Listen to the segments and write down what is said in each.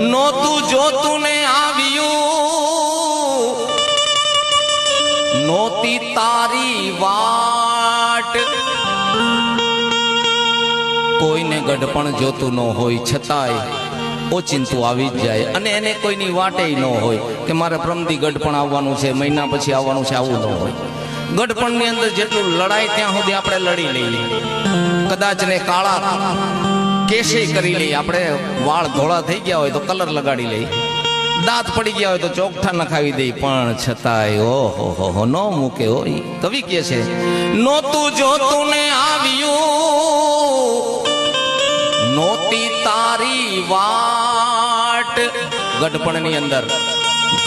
નોતું જોતું ને આવ્યું, નોતી તારી વાટ. કોઈને ગઢપણ જોતું ન હોય છતાંય ઓચિંતું આવી જ જાય, અને એને કોઈની વાટે ન હોય કે મારે પ્રમદી ગઢપણ આવવાનું છે, મહિના પછી આવવાનું છે, આવું ન હોય. ગઢપણની અંદર જેટલું લડાય ત્યાં સુધી આપણે લડી લઈએ. કદાચ ને કાળા કેશે કરી લઈએ, આપણે વાળ ધોળા થઈ ગયા હોય તો કલર લગાડી લઈએ, દાંત પડી ગયા હોય તો ચોકઠા નખાવી દઈએ, પણ છતાંય ઓહો ન મૂકે હોય. કવિ કહે છે નોતું જોતું ને આવ્યું, નોતી તારી વાટ. ગઢપણની અંદર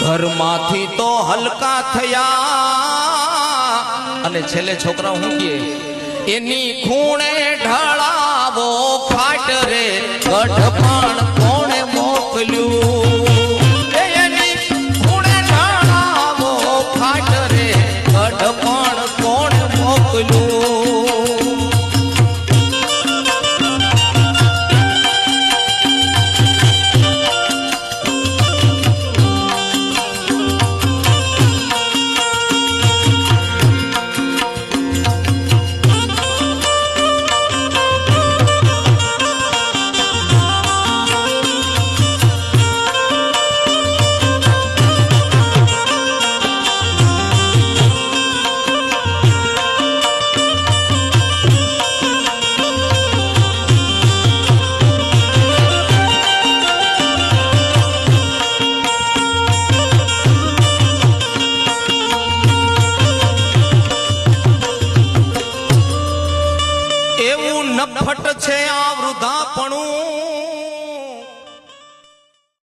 ઘરમાંથી તો હલકા થયા, અને છેલ્લે છોકરા હું કહે એની ખૂણે ઢળાવો ખાટ રે ગઢપણ